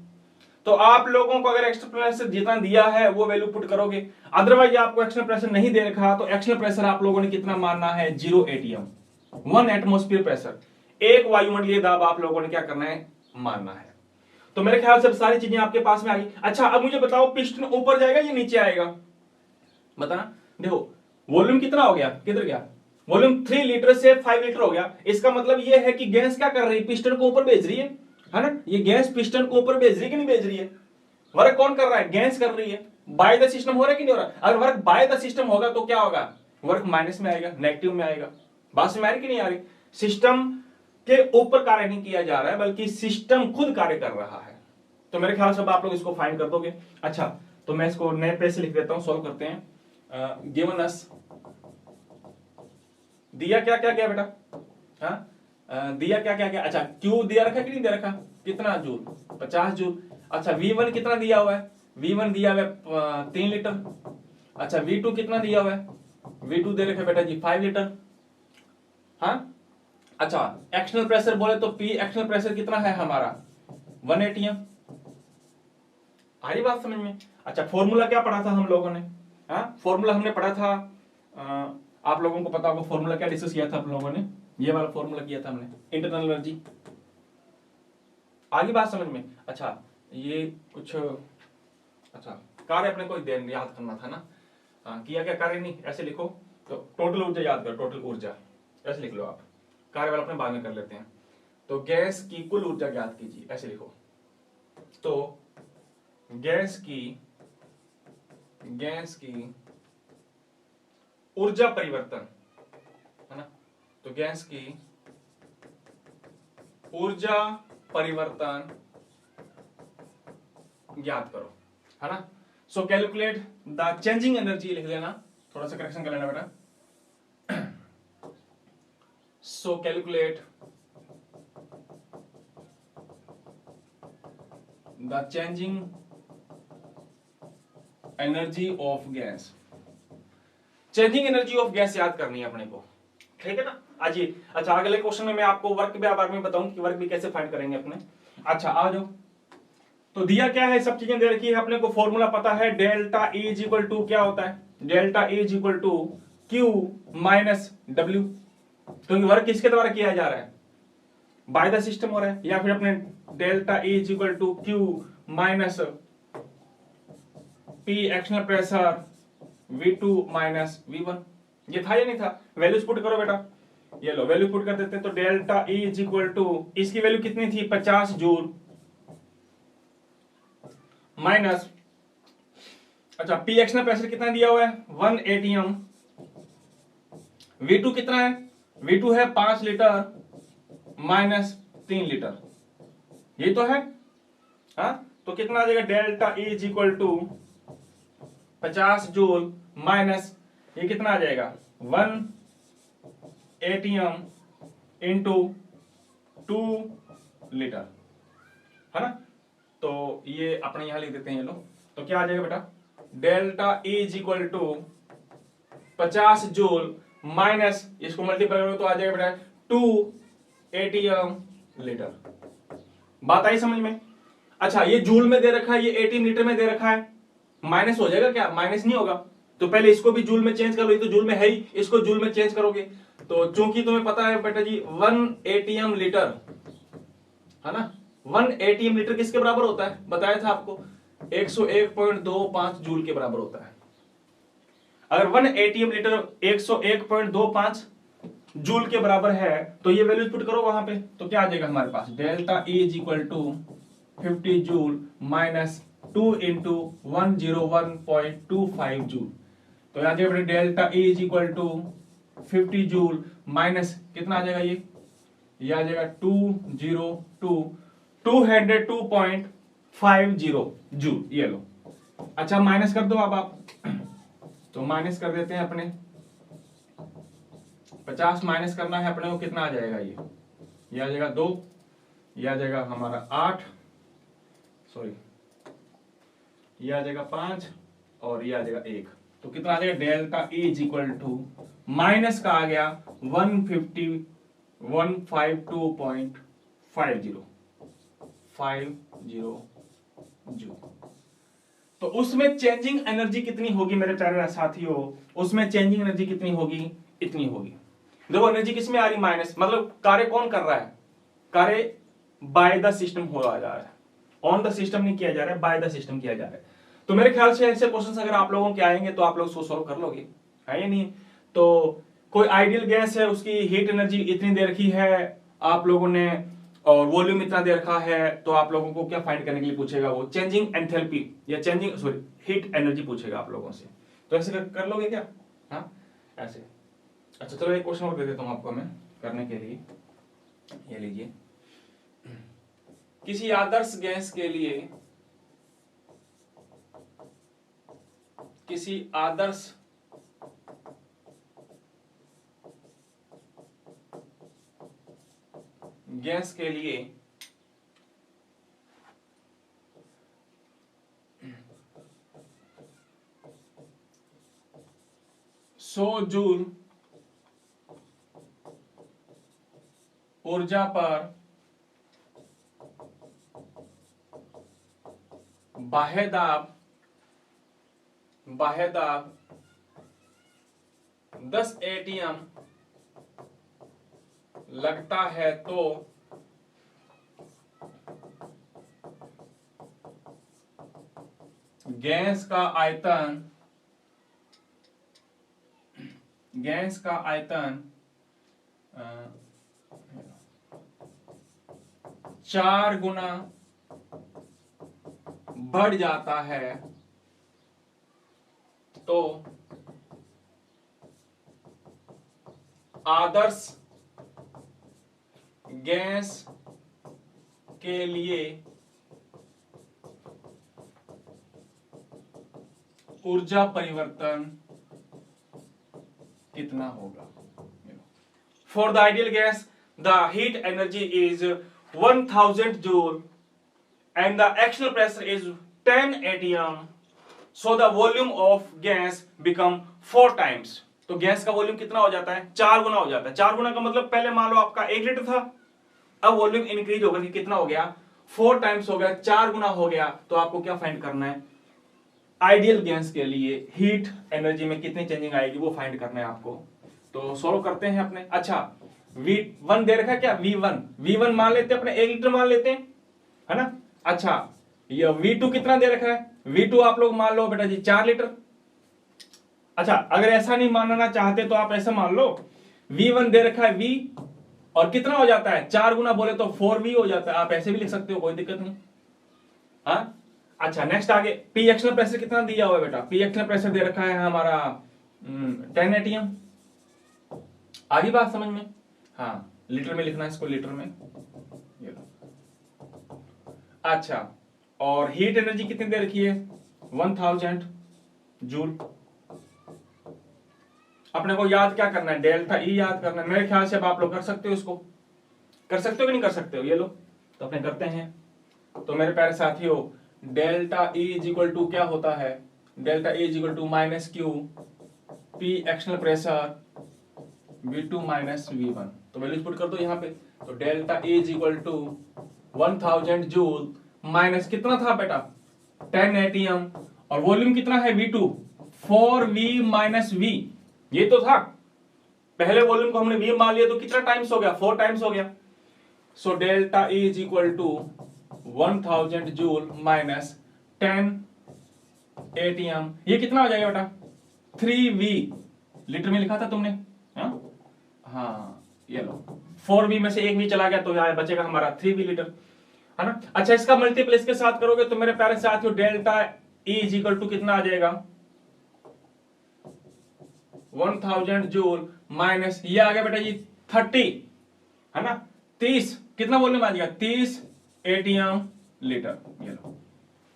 तो आप लोगों को अगर एक्सटर्नल प्रेशर जितना दिया है वो वैल्यू पुट करोगे। अदरवाइज आपको एक्सटर्नल प्रेशर नहीं दे रखा तो एक्सटर्नल प्रेशर आप लोगों ने कितना मानना है, 0 एटीएम, 1 एटमॉस्फेयर प्रेशर, एक वायुमंडलीय दाब आप लोगों ने क्या करना है, मानना है। तो मेरे ख्याल से सारी चीजें आपके पास में आ गई। अच्छा, अब मुझे बताओ पिस्टन ऊपर जाएगा या नीचे आएगा, बताना। देखो वॉल्यूम कितना हो गया, किधर गया वॉल्यूम, 3 लीटर से 5 लीटर हो गया। इसका मतलब यह है कि गैस क्या कर रही है, पिस्टन को ऊपर भेज रही है ना। ये गैस पिस्टन को ऊपर भेज रही है कि नहीं भेज रही है, वर्क कौन कर रहा है, गैस कर रही है। बाय द सिस्टम हो रहा है कि नहीं हो रहा। अगर वर्क बाय द सिस्टम होगा तो क्या होगा, वर्क माइनस में आएगा, नेगेटिव में आएगा। बात समझ आ रही कि नहीं आ रही। सिस्टम के ऊपर कार्य नहीं किया जा रहा है बल्कि सिस्टम खुद कार्य कर रहा है। तो मेरे ख्याल से आप लोग इसको फाइंड कर दोगे। अच्छा, तो मैं इसको नए पेज से लिख देता हूं, सॉल्व करते हैं। गिवन अस, दिया क्या क्या क्या बेटा, दिया क्या क्या क्या, अच्छा क्यू दिया रखा कि नहीं दे रखा, कितना जूल, 50 जूल। अच्छा, V1 कितना दिया हुआ है, V1 दिया हुआ है 3 लीटर। अच्छा, V2 कितना दिया हुआ है, V2 दे रखा बेटा जी 5 लीटर। हाँ, अच्छा एक्सटर्नल प्रेशर बोले तो P एक्सटर्नल प्रेशर कितना है हमारा, 1 एटीएम। आ रही बात समझ में। अच्छा, फॉर्मूला क्या पढ़ा था हम लोगों ने, फॉर्मूला हमने पढ़ा था, आप लोगों को पता होगा फॉर्मूला क्या डिस्कस किया था हम लोगों ने, ये वाला फॉर्मूला किया था हमने, इंटरनल एनर्जी। आगे बात समझ में। अच्छा, ये कुछ, अच्छा कार्य अपने को याद करना था ना, किया क्या कार्य नहीं, ऐसे लिखो तो टोटल ऊर्जा याद करो, टोटल ऊर्जा ऐसे लिख लो आप, कार्य वाला अपने बाद में कर लेते हैं। तो गैस की कुल ऊर्जा ज्ञात कीजिए, ऐसे लिखो। तो गैस की ऊर्जा परिवर्तन, है ना, तो गैस की ऊर्जा परिवर्तन ज्ञात करो, है ना। सो कैलकुलेट द चेंजिंग एनर्जी, लिख लेना, थोड़ा सा करेक्शन कर लेना बेटा। सो calculate the changing energy of gas, changing energy of gas याद करनी है अपने को, ठीक है ना। अजी, अच्छा अगले क्वेश्चन में मैं आपको वर्क भी बारे में बताऊं कि वर्क भी कैसे फाइंड करेंगे अपने। अच्छा आ जाओ, तो दिया क्या है, सब चीजें दे रखी है अपने को, फॉर्मूला पता है, delta E is equal to क्या होता है, delta E is equal to Q minus W, क्योंकि वर्क किसके द्वारा किया जा रहा है, बाय द सिस्टम हो रहा है, या फिर अपने delta E is equal to Q minus P external pressure V2 minus V1, ये था या नहीं था। वैल्यूज पुट करो बेटा, ये लो वैल्यू पुट कर देते हैं। तो delta E is equal to, इसकी वैल्यू कितनी थी 50 जूल माइनस, अच्छा P एक्सटर्नल प्रेशर कितना दिया हुआ है 1 एटीएम, V2 कितना है, V2 है 5 लीटर माइनस 3 लीटर, ये तो है। हाँ, तो कितना आ जाएगा, delta E is equal to 50 joule minus, ये कितना आ जाएगा 1 एटीएम इंटू 2 लीटर, है ना। तो ये अपने यहां लिख देते हैं ये लोग, तो क्या आ जाएगा बेटा, delta E is equal to 50 joule minus इसको मल्टीप्लाई करो तो आ जाएगा बेटा 2 एटीएम लीटर। बात आई समझ में? अच्छा ये जूल में दे रखा है, ये 18 लीटर में दे रखा है, माइनस हो जाएगा क्या? माइनस नहीं होगा। तो पहले इसको भी जूल में चेंज कर लो, ये तो जूल में है ही, इसको जूल में चेंज करोगे तो चूंकि तुम्हें पता है बेटा जी 1 एटीएम लीटर है ना, 1 एटीएम लीटर किसके बराबर होता है बताया था आपको, 101.25 जूल के बराबर होता है। अगर 1 एटीएम लीटर 101.25 जूल के बराबर है तो ये वैल्यूज पुट करो वहां पे, तो क्या आ जाएगा हमारे पास, delta E is equal to 50 joule minus 2 into 101.25 joule. तो आ जाएगा delta E is equal to 50 joule minus कितना आ जाएगा, ये आ जाएगा 202.50 जूल, ये लो। अच्छा माइनस कर दो अब आप, तो माइनस कर देते हैं अपने 50 माइनस करना है अपने को, कितना आ जाएगा ये आ जाएगा 2, ये आ जाएगा हमारा 8, सॉरी ये आ जाएगा 5 और ये आ जाएगा 1, तो कितना आ जाएगा delta E is equal to minus का आ गया 152.50 जूल। तो उसमें चेंजिंग एनर्जी कितनी होगी मेरे प्यारे साथियों, उसमें चेंजिंग एनर्जी कितनी होगी, इतनी होगी। देखो एनर्जी किसमें आ रही माइनस, मतलब कार्य कौन कर रहा है, कार्य बाय द सिस्टम हो जा रहा है, ऑन द सिस्टम नहीं किया जा रहा है, बाय द सिस्टम किया जा रहा है। तो मेरे ख्याल से ऐसे क्वेश्चंस अगर आप लोगों के आएंगे तो आप लोग सोल्व कर लोगे, है या नहीं। तो कोई आइडियल गैस है, उसकी हीट एनर्जी इतनी दे रखी है आप लोगों ने और वॉल्यूम इतना दे रखा है, तो आप लोगों को क्या फाइंड करने के लिए पूछेगा, वो चेंजिंग एंथैल्पी या चेंजिंग सॉरी हीट एनर्जी पूछेगा आप लोगों से। तो ऐसे कर लोगे क्या, हाँ ऐसे। अच्छा चलो एक क्वेश्चन और दे देता हूं आपको मैं करने के लिए, ये लीजिए। किसी आदर्श गैस के लिए, किसी आदर्श गैस के लिए 100 जूल ऊर्जा पर बाह्य दाब 10 एटीएम लगता है तो गैस का आयतन 4 गुना बढ़ जाता है, तो आदर्श गैस के लिए ऊर्जा परिवर्तन कितना होगा। For the ideal gas the heat energy is 1000 joule and the external pressure is 10 atm, so the volume of gas become 4 times। तो गैस का वॉल्यूम कितना हो जाता है, 4 गुना हो जाता है। 4 गुना का मतलब पहले मान लो आपका 1 लीटर था, अब वॉल्यूम इंक्रीज होकर के कितना हो गया, 4 टाइम्स हो गया, 4 गुना हो गया। तो आपको क्या फाइंड करना है, आइडियल गैस के लिए हीट एनर्जी में कितनी चेंजिंग आएगी वो फाइंड करना है आपको। तो सॉल्व करते हैं अपने। अच्छा V1 दे रखा है क्या, V1 मान लेते हैं अपने 1 लीटर मान लेते हैं, है ना। अच्छा ये V2 कितना दे रखा है, V2 आप लोग मान लो बेटा जी 4 लीटर। अच्छा अगर ऐसा नहीं मानना चाहते तो आप ऐसा मान लो, V1 दे रखा है V और कितना हो जाता है, 4 गुना बोले तो 4V हो जाता है। आप ऐसे भी लिख सकते हो, कोई दिक्कत नहीं। हाँ अच्छा नेक्स्ट आगे, P एक्सटर्नल प्रेशर कितना दिया हुआ है बेटा, P एक्सटर्नल प्रेशर दे रखा है हमारा 10 एटीएम। आ गई बात समझ में, हाँ लीटर में लिखना है इसको, लीटर में ये लो। अच्छा और हीट एनर्जी कितनी दे रखी है, 1000 जूल। अपने को याद क्या करना है, डेल्टा E याद करना है। मेरे ख्याल से अब आप लोग कर सकते हो, इसको कर सकते हो कि नहीं कर सकते हो, ये लो तो अपने करते हैं। तो मेरे प्यारे साथियों delta E is equal to क्या होता है, delta E is equal to minus Q P external pressure V2 minus V1। तो वैल्यूज पुट कर दो यहाँ पे। तो delta E is equal to 1000 joule minus कितना था बेटा 10 एटीएम, और वॉल्यूम कितना है V2 4V माइनस V, ये तो था पहले वॉल्यूम को हमने V मान लिया तो कितना टाइम्स हो गया 4 टाइम्स हो गया। So delta E is equal to 1000 joule minus 10 atm, ये कितना हो जाएगा बेटा 3V, लीटर में लिखा था तुमने, हाँ ये लो 4V में से एक V चला गया तो यहाँ बचेगा हमारा 3V लीटर, है ना। अच्छा इसका मल्टीपल इसके साथ करोगे तो मेरे प्यारे साथियों delta E is equal to कितना आ जाएगा 1000 जूल माइनस ये आ गया बेटा ये 30, है ना 30, कितना वॉल्यूम आ जाएगा 30 एटीएम लीटर, ये लो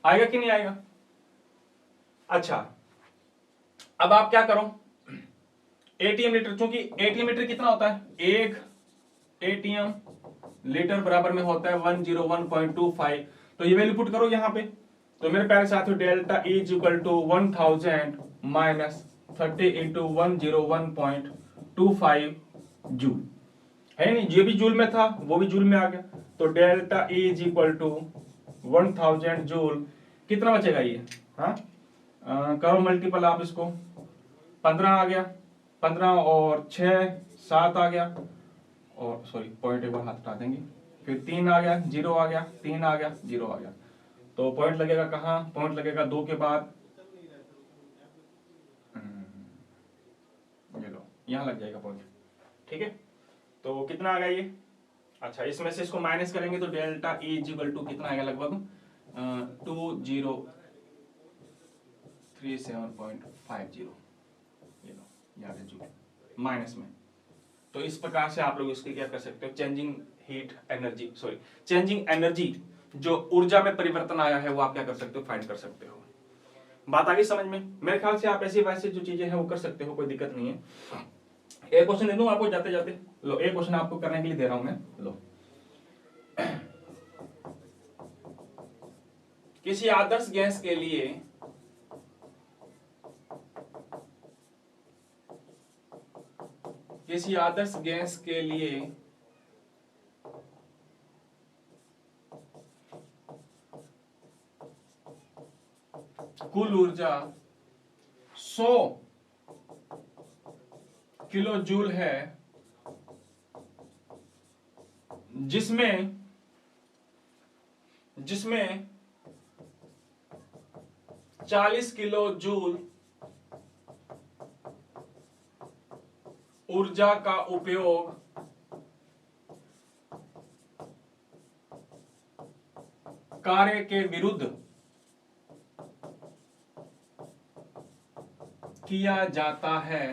आएगा कि नहीं आएगा। अच्छा अब आप क्या करो एटीएम लीटर, क्योंकि एटीएम लीटर कितना होता है एक एटीएम लीटर बराबर में होता है 101.25, तो ये वैल्यू पुट करो यहां पे। तो मेरे प्यारे साथियों delta E is equal to 1000 minus 30 into 101.25 joule, है नहीं, ये भी जूल में था वो भी जूल में आ गया। तो delta E is equal to 1000 joule, कितना बचेगा ये, हाँ करो मल्टीपल आप इसको, 15 आ गया, 15 और 6 7 आ गया, और सॉरी पॉइंट एक बार हाथ हटा देंगे, फिर 3 आ गया 0 आ गया, 3 आ गया 0 आ गया, तो पॉइंट लगेगा कहाँ, पॉइंट लगेगा 2 के बाद, ये लो यहाँ लग जाएगा पॉइंट, ठीक है। तो कितना आ गया ये, अच्छा इसमें से इसको माइनस करेंगे तो delta E is equal to कितना आएगा लगभग 2037.50, ये लो यहाँ पे जूल माइनस में। तो इस प्रकार से आप लोग इसकी क्या कर सकते हो changing heat energy, sorry changing energy, जो ऊर्जा में परिवर्तन आया है वो आप क्या कर सकते हो फाइंड कर सकते हो। बात आ गई समझ में, मेरे ख्याल से आप ऐसी वैसी जो चीजें हैं वो कर सकते हो, कोई दिक्कत नहीं है। एक क्वेश्चन दे दूं आपको जाते जाते, लो एक क्वेश्चन आपको करने के लिए दे रहा हूं मैं, लो किसी आदर्श गैस के लिए कुल ऊर्जा 100 किलो जूल है, जिसमें 40 किलो जूल ऊर्जा का उपयोग कार्य के विरुद्ध किया जाता है,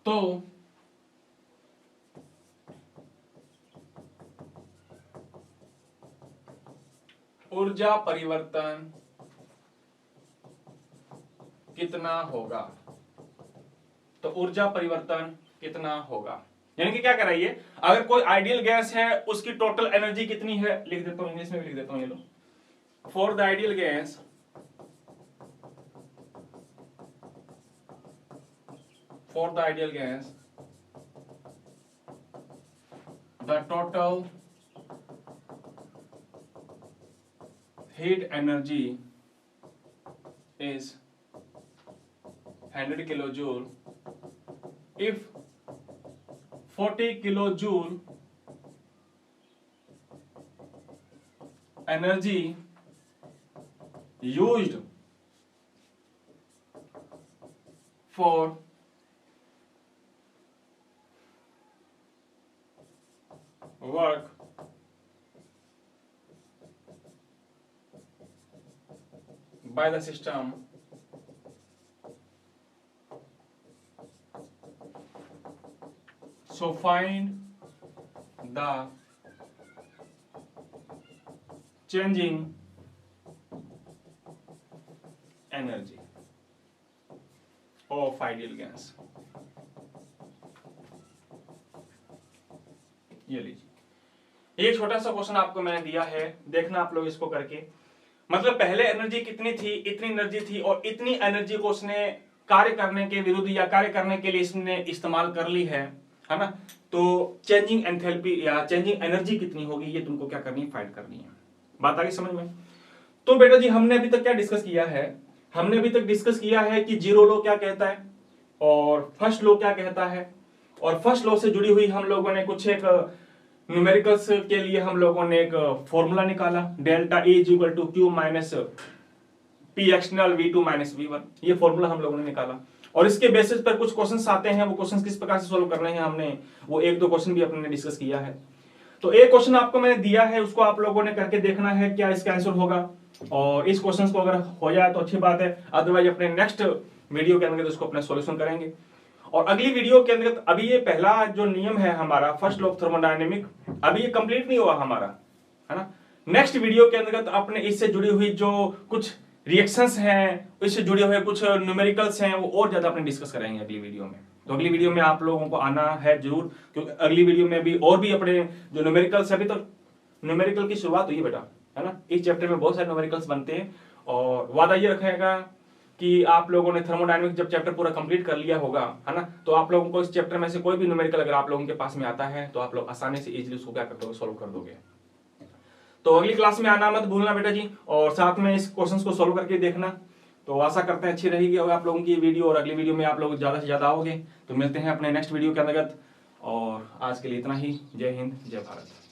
तो ऊर्जा परिवर्तन कितना होगा, तो ऊर्जा परिवर्तन कितना होगा, यानी कि क्या कर रही है, अगर कोई आइडियल गैस है उसकी टोटल एनर्जी कितनी है, लिख देता हूं इंग्लिश में भी लिख देता हूं, ये लो for the ideal gas the total heat energy is 100 kilojoule if 40 kilojoule energy used for work by the system so find the changing energy of ideal gas। ये लीजिए एक छोटा सा क्वेश्चन आपको मैंने दिया है, देखना आप लोग इसको करके, मतलब पहले एनर्जी कितनी थी, इतनी एनर्जी थी और इतनी एनर्जी को उसने कार्य करने के विरुद्ध या कार्य करने के लिए इसने इस्तेमाल कर ली है ना, तो चेंजिंग एंथैल्पी या चेंजिंग एनर्जी कितनी होगी ये तुमको क्या करनी है, फाइंड करनी है। बात आ गई समझ में? तो बेटा जी हमने अभी तक क्या डिस्कस किया है, हमने अभी तक डिस्कस किया है कि जीरो लॉ क्या कहता है और फर्स्ट लॉ क्या कहता है, और फर्स्ट लॉ से जुड़ी हुई हम लोगों ने कुछ एक न्यूमेरिकल्स के लिए हम लोगों ने एक फॉर्मूला निकाला, delta A is equal to Q minus P external V2 minus V1, ये फॉर्मूला हम लोगों ने निकाला। और इसके बेसिस पर कुछ क्वेश्चंस आते हैं, वो क्वेश्चंस किस प्रकार से सोल्व करने हैं हमने वो एक दो क्वेश्चन भी अपने डिस्कस किया है। तो एक क्वेश्चन आपको मैंने दिया है, उसको आप लोगों ने करके देखना है क्या इसका आंसर होगा, और इस क्वेश्चन को अगर हो जाए तो अच्छी बात है, अदरवाइज अपने नेक्स्ट वीडियो के अंदर उसको अपने सॉल्यूशन करेंगे। और अगली वीडियो के अंदर अभी ये पहला जो नियम है हमारा फर्स्ट लॉ ऑफ थर्मोडायनेमिक, अभी ये कंप्लीट नहीं हुआ हमारा, है ना। नेक्स्ट वीडियो के अंतर्गत अपने इससे जुड़ी हुई जो कुछ रिएक्शंस हैं, इससे जुड़े हुए कुछ न्यूमेरिकल्स हैं, वो और ज्यादा अपने डिस्कस करेंगे अगली वीडियो में। तो अगली वीडियो में आप लोगों को आना है जरूर, क्योंकि अगली वीडियो में भी और भी अपने जो न्यूमेरिकल्स, अभी तो न्यूमेरिकल की शुरुआत हुई है बेटा, है ना। इस चैप्टर में बहुत सारे न्यूमेरिकल्स बनते हैं, और वादा ये रखेगा कि आप लोगों ने थर्मोडायनेमिक जब चैप्टर पूरा कंप्लीट कर लिया होगा, है ना, तो आप लोगों को इस चैप्टर में से कोई भी न्यूमेरिकल अगर आप लोगों के पास में आता है तो आप लोग आसानी से इजीली उसको क्या कर दोगे, सोल्व कर दोगे। तो अगली क्लास में आना मत भूलना बेटा जी, और साथ में इस क्वेश्चंस को सोल्व करके देखना। तो आशा करते हैं अच्छी रहेगी और आप लोगों की वीडियो, और अगली वीडियो में आप लोग ज्यादा से ज्यादा आओगे। तो मिलते हैं अपने नेक्स्ट वीडियो के अंतर्गत, और आज के लिए इतना ही। जय हिंद, जय भारत।